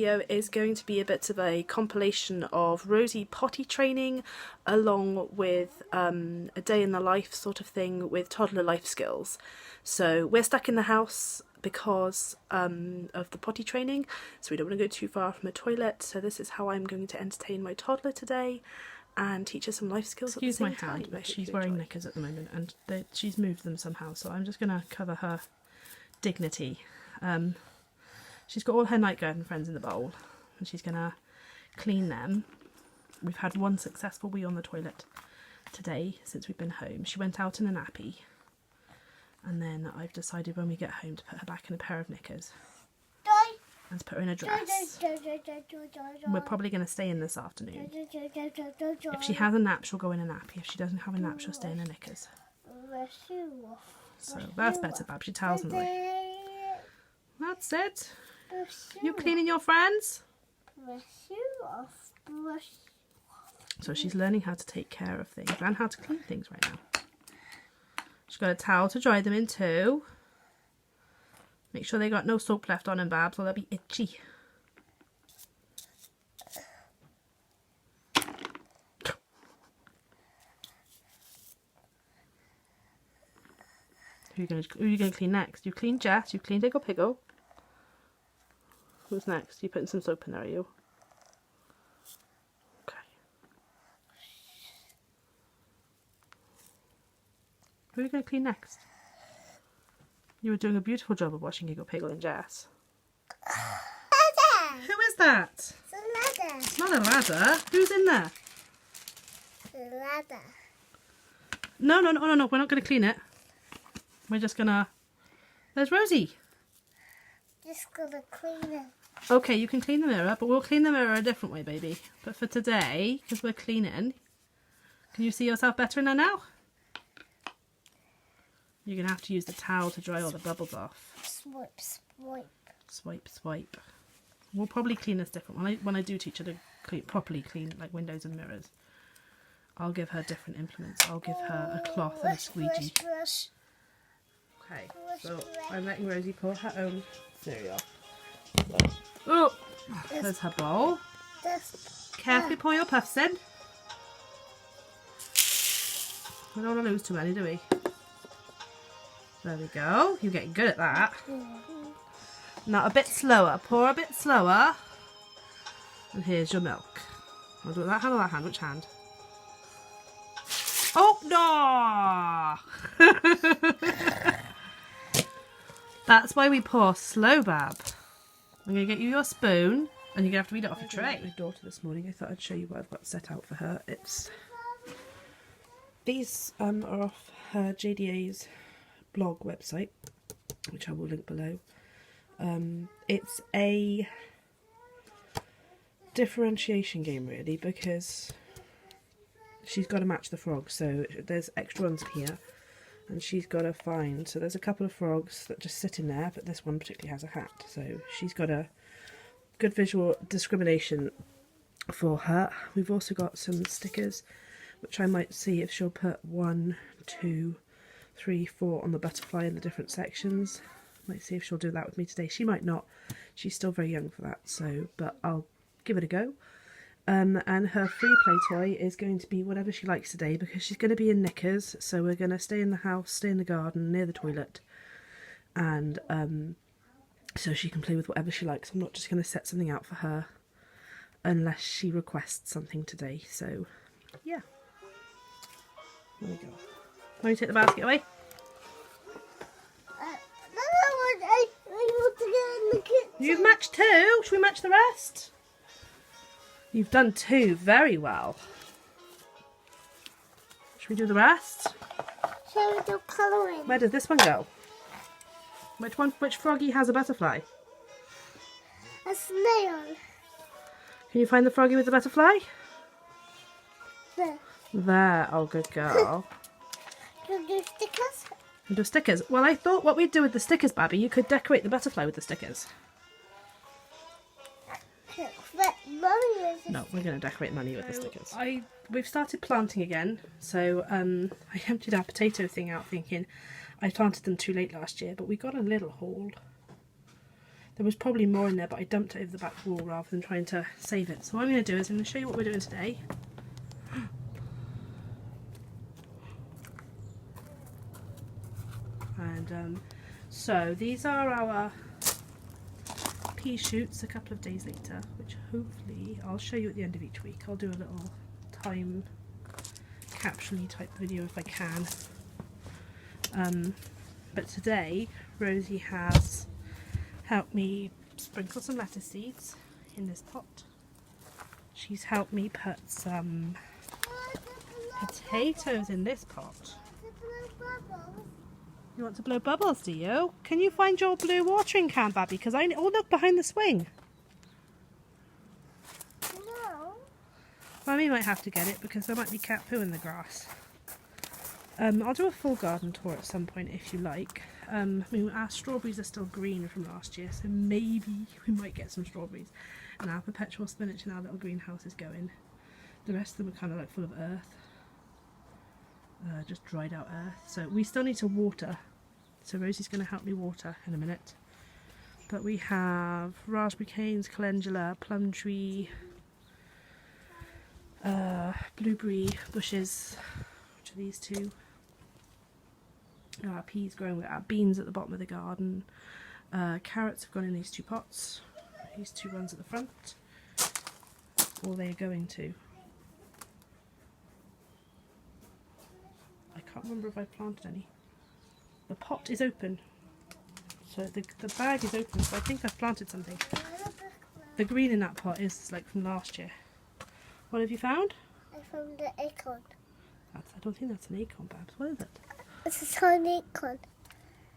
video is going to be a bit of a compilation of Rosie potty training along with a day in the life sort of thing with toddler life skills. So we're stuck in the house because of the potty training, so we don't want to go too far from a toilet, so this is how I'm going to entertain my toddler today and teach her some life skills. Excuse my hand, but she's wearing knickers at the moment and she's moved them somehow, so I'm just going to cover her dignity. She's got all her night garden friends in the bowl and she's going to clean them. We've had one successful wee on the toilet today since we've been home. She went out in a nappy, and then I've decided when we get home to put her back in a pair of knickers and to put her in a dress. We're probably going to stay in this afternoon. If she has a nap, she'll go in a nappy. If she doesn't have a nap, she'll stay in her knickers. So that's better, Bab. She tells them away. That's it. You cleaning your friends? So she's learning how to take care of things and how to clean things right now. She's got a towel to dry them in too. Make sure they got no soap left on them, Babs, or they'll be itchy. Who are you going to clean next? You cleaned Jess, you cleaned Diggle Piggle. Who's next? You putting some soap in there, are you? Okay. Who are you going to clean next? You were doing a beautiful job of washing Giggle Piggle and Jess. Ladder. Who is that? It's a ladder. It's not a ladder. Who's in there? The ladder. No. We're not going to clean it. We're just going to... There's Rosie. Just gonna clean it. Okay, you can clean the mirror, but we'll clean the mirror a different way, baby. But for today, because we're cleaning, can you see yourself better in there now? You're going to have to use the towel to dry all the bubbles off. Swipe, swipe. Swipe, swipe. We'll probably clean this different. When I do teach her to properly clean like windows and mirrors, I'll give her different implements. I'll give her a cloth and a squeegee. Brush. Okay, so I'm letting Rosie pour her own cereal. Oh, there's her bowl. Carefully pour your puffs in. We don't want to lose too many, do we? There we go. You're getting good at that. Now a bit slower. Pour a bit slower. And here's your milk. I'll do it with that hand or that hand? Which hand? Oh, no! That's why we pour slow, Bab. I'm going to get you your spoon and you're going to have to eat it off your tray. My daughter this morning, I thought I'd show you what I've got set out for her. These are off her JDA's blog website, which I will link below. It's a differentiation game really, because she's got to match the frogs, so there's extra ones here and she's got to find, so there's a couple of frogs that just sit in there, but this one particularly has a hat, so she's got a good visual discrimination for her. We've also got some stickers which I might see if she'll put 1, 2, 3, 4 on the butterfly in the different sections. Might see if she'll do that with me today. She might not, she's still very young for that, so but I'll give it a go. And her free play toy is going to be whatever she likes today, because she's going to be in knickers, so we're going to stay in the house, stay in the garden, near the toilet, and so she can play with whatever she likes. I'm not just going to set something out for her unless she requests something today, so yeah. There we go. Let me take the basket away. I want to get in the kitchen. You've matched 2, should we match the rest? You've done 2 very well. Should we do the rest? Shall we do colouring? Where does this one go? Which froggy has a butterfly? A snail. Can you find the froggy with the butterfly? There. There, oh good girl. Can we do stickers? And do stickers. Well, I thought what we'd do with the stickers, Babby, you could decorate the butterfly with the stickers. But Mummy is... No, we're going to decorate Mummy with the stickers. We've started planting again, so I emptied our potato thing out thinking I planted them too late last year, but we got a little haul. There was probably more in there, but I dumped it over the back wall rather than trying to save it. So what I'm going to do is I'm going to show you what we're doing today. And so these are our pea shoots a couple of days later, which hopefully I'll show you at the end of each week. I'll do a little time caption-y type video if I can. But today Rosie has helped me sprinkle some lettuce seeds in this pot. She's helped me put some potatoes in this pot. You want to blow bubbles, do you? Can you find your blue watering can, Babby? Because oh, look behind the swing. No. Mummy might have to get it because there might be cat poo in the grass. I'll do a full garden tour at some point if you like. I mean, our strawberries are still green from last year, so maybe we might get some strawberries. And our perpetual spinach in our little greenhouse is going. The rest of them are kind of like full of earth. Just dried out earth. So we still need to water. So Rosie's going to help me water in a minute. But we have raspberry canes, calendula, plum tree, blueberry bushes, which are these two. Our peas growing with our beans at the bottom of the garden. Carrots have gone in these two pots. These two ones at the front. Or they are going to. I can't remember if I planted any. The pot is open. So the bag is open, so I think I've planted something. The green in that pot is like from last year. What have you found? I found the acorn. I don't think that's an acorn, Babs. What is it? It's a tiny acorn.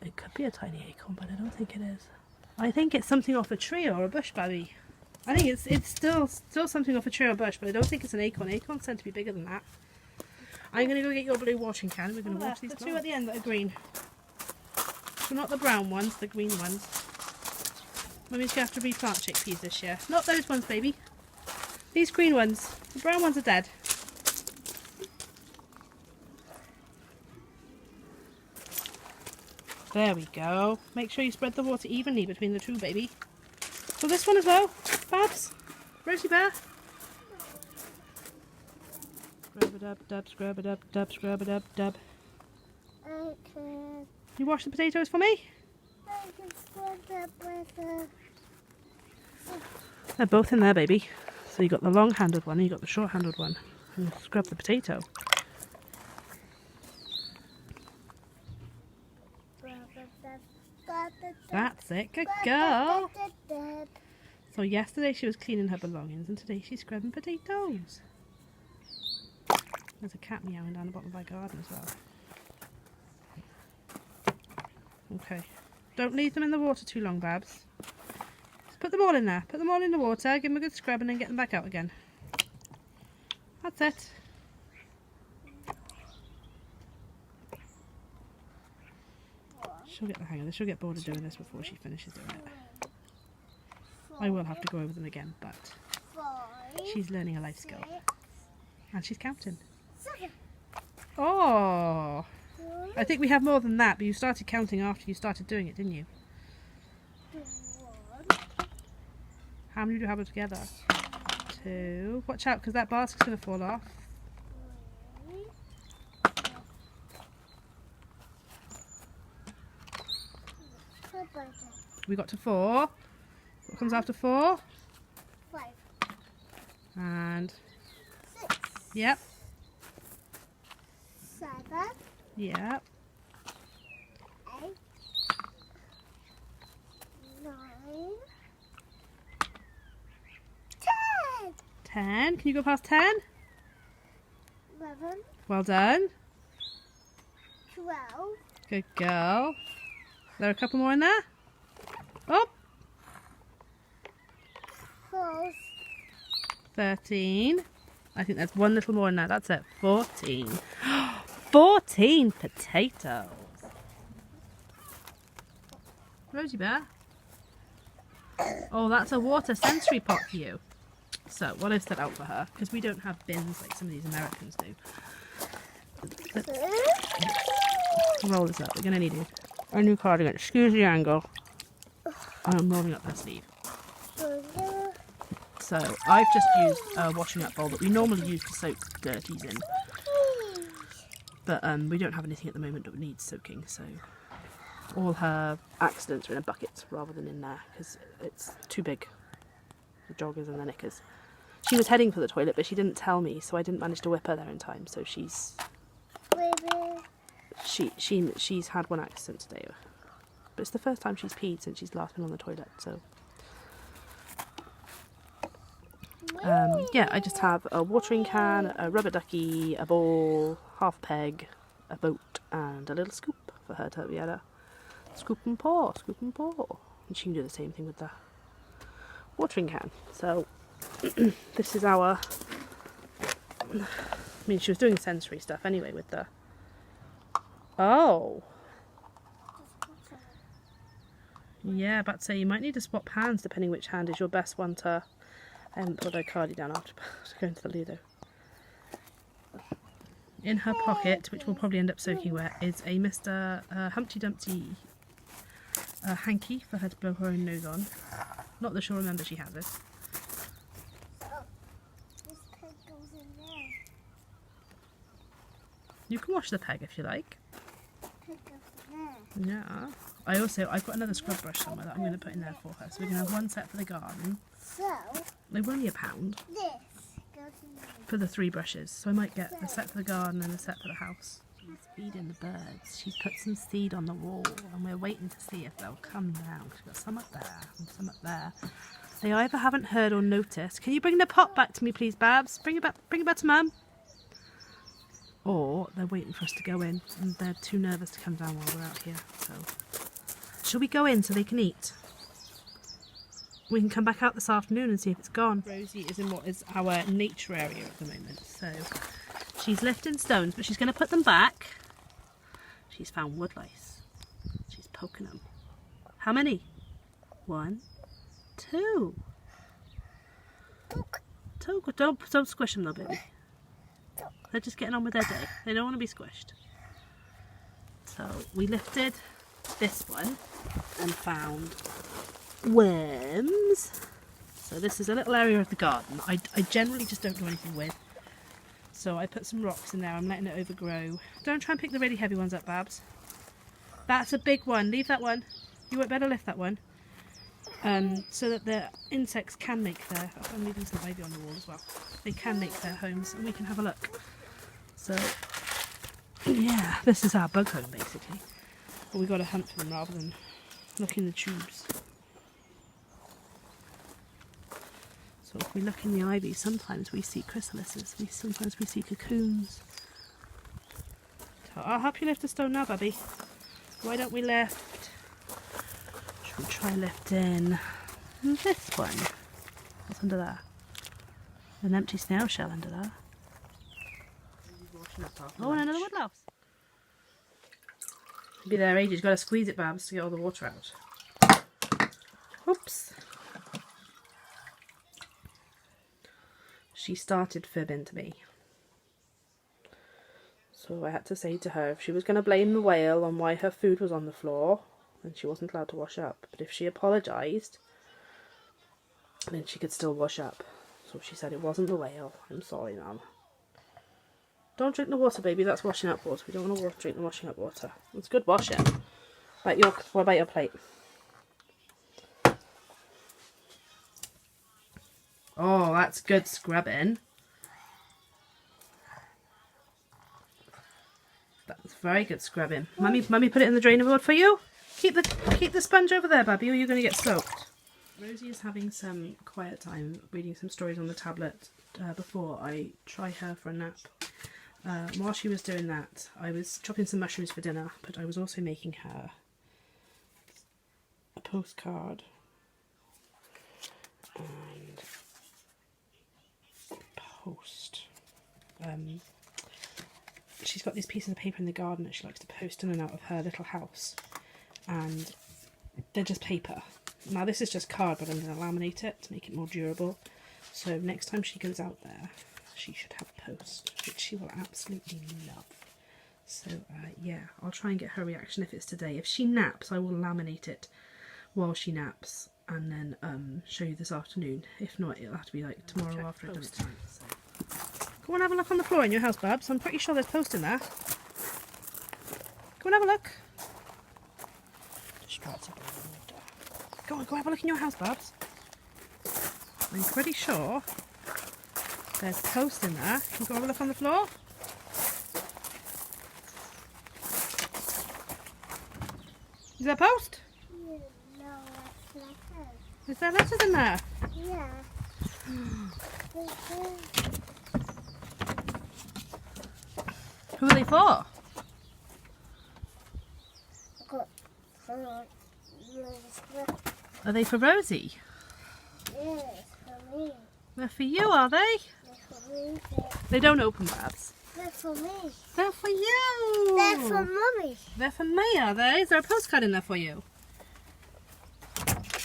It could be a tiny acorn, but I don't think it is. I think it's something off a tree or a bush, Babby. I think it's still something off a tree or a bush, but I don't think it's an acorn. Acorns tend to be bigger than that. I'm going to go get your blue watering can and we're going to water these the two at the end that are green. So not the brown ones, the green ones. Mummy's going to have to replant chickpeas this year. Not those ones, baby. These green ones. The brown ones are dead. There we go. Make sure you spread the water evenly between the two, baby. So this one as well. Babs. Rosie Bear. Scrub it up, dub, scrub it up, dub, scrub it up, dub. Okay. You wash the potatoes for me? I can scrub up with the... They're both in there, baby. So you got the long-handled one and you got the short-handled one. And scrub the potato. That's it, good girl. So yesterday she was cleaning her belongings and today she's scrubbing potatoes. There's a cat meowing down the bottom of my garden as well. Okay. Don't leave them in the water too long, Babs. Just put them all in there. Put them all in the water, give them a good scrub and then get them back out again. That's it. She'll get the hang of this. She'll get bored of doing this before she finishes doing it. I will have to go over them again, but she's learning a life skill. And she's counting. Oh! I think we have more than that, but you started counting after you started doing it, didn't you? How many do you have together? 2. Watch out, because that basket's going to fall off. We got to 4. What comes after 4? 5. And 6. yep. 7. Yep. 8. 9. 10. 10. Can you go past 10? 11. Well done. 12. Good girl. There are a couple more in there? Oh! 4. 13. I think there's one little more in there. That's it. 14. 14 potatoes. Rosie Bear. Oh, that's a water sensory pot for you. So, what I've set out for her, because we don't have bins like some of these Americans do. Let's roll this up. We're going to need it. A new cardigan. Excuse the angle. I'm rolling up her sleeve. So I've just used a washing up bowl that we normally use to soak dirties in. But we don't have anything at the moment that needs soaking, so all her accidents are in a bucket rather than in there because it's too big. The joggers and the knickers. She was heading for the toilet, but she didn't tell me, so I didn't manage to whip her there in time. So she's had one accident today, but it's the first time she's peed since she's last been on the toilet. So yeah, I just have a watering can, a rubber ducky, a ball, half peg, a boat, and a little scoop for her to be able to scoop and pour, and she can do the same thing with the watering can. So this is our, I mean, she was doing sensory stuff anyway with the, oh yeah, about to say you might need to swap hands depending which hand is your best one to, I haven't put her cardi down after going to the loo though. In her pocket, which will probably end up soaking wet, is a Mr. Humpty Dumpty hanky for her to blow her own nose on. Not that she'll remember she has it. This peg goes in there. You can wash the peg if you like. Peg goes in there. Yeah. I've got another scrub brush somewhere that I'm going to put in there for her. So we can have one set for the garden. So, They were only £1 this goes in there. for the 3 brushes. So I might get a set for the garden and a set for the house. She's feeding the birds. She's put some seed on the wall and we're waiting to see if they'll come down. She's got some up there and some up there. They either haven't heard or noticed. Can you bring the pot back to me please, Babs? Bring it back to Mum. Or they're waiting for us to go in and they're too nervous to come down while we're out here. So shall we go in so they can eat? We can come back out this afternoon and see if it's gone. Rosie is in what is our nature area at the moment. So she's lifting stones, but she's going to put them back. She's found woodlice. She's poking them. How many? 1, 2. 2. Don't squish them though, baby. They're just getting on with their day. They don't want to be squished. So we lifted this one and found worms. So this is a little area of the garden I generally just don't do anything with. So I put some rocks in there. I'm letting it overgrow. Don't try and pick the really heavy ones up, Babs. That's a big one. Leave that one. You would better lift that one. So that the insects can make their... Oh, I'm leaving some ivy on the wall as well. They can make their homes and we can have a look. So yeah, this is our bug home basically. But we've got to hunt for them rather than look in the tubes. So if we look in the ivy, sometimes we see chrysalises, sometimes we see cocoons. So I'll help you lift the stone now, Bubby. Why don't we lift? Should we try lifting this one? What's under there? An empty snail shell under there. Oh, and another woodlouse. Be there ages. You've got to squeeze it, Babs, to get all the water out. Oops. She started fibbing to me. So I had to say to her if she was going to blame the whale on why her food was on the floor, then she wasn't allowed to wash up. But if she apologised, then she could still wash up. So she said it wasn't the whale. I'm sorry, Mum. Don't drink the water, baby. That's washing up water. We don't want to drink the washing up water. It's good washing. What about your plate? Oh, that's good scrubbing. That's very good scrubbing. Mummy put it in the drainer board for you. Keep the sponge over there, Babby, or you're going to get soaked. Rosie is having some quiet time reading some stories on the tablet before I try her for a nap. While she was doing that, I was chopping some mushrooms for dinner, but I was also making her a postcard and post. She's got these pieces of paper in the garden that she likes to post in and out of her little house, and they're just paper. Now this is just card, but I'm going to laminate it to make it more durable, so next time she goes out there she should have a post, which she will absolutely love. So yeah, I'll try and get her reaction if it's today. If she naps, I will laminate it while she naps, and then show you this afternoon. If not, it'll have to be like tomorrow after I've done it. Go and have a look on the floor in your house, Babs. I'm pretty sure there's post in there. Go and have a look. Distracted by the water. Go on, go have a look in your house, Babs. I'm pretty sure there's post in there. Can you go have a look on the floor? Is there a post? No, that's letters. Is there letters in there? Yeah. Who are they for? Are they for Rosie? Yes, for me. They're for you, are they? They're for me. They don't open, Babs. They're for me. They're for you. They're for Mummy. They're for me, are they? Is there a postcard in there for you?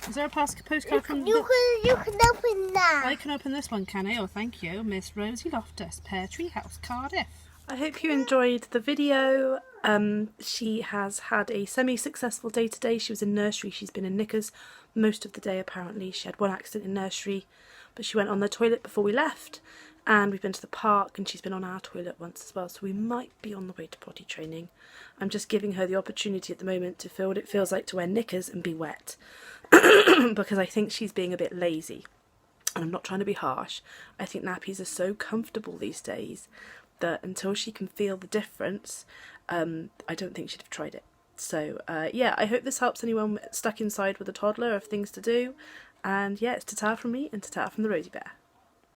Is there a postcard from You can open that. I can open this one, can I? Oh, thank you. Miss Rosie Loftus, Pear Tree House, Cardiff. I hope you enjoyed the video. She has had a semi-successful day today. She was in nursery. She's been in knickers most of the day apparently. She had one accident in nursery, but she went on the toilet before we left, and we've been to the park, and she's been on our toilet once as well, so we might be on the way to potty training. I'm just giving her the opportunity at the moment to feel what it feels like to wear knickers and be wet because I think she's being a bit lazy, and I'm not trying to be harsh. I think nappies are so comfortable these days that until she can feel the difference, I don't think she'd have tried it. So yeah, I hope this helps anyone stuck inside with a toddler of things to do. And yeah, it's ta-ta from me and ta-ta from the Rosie Bear.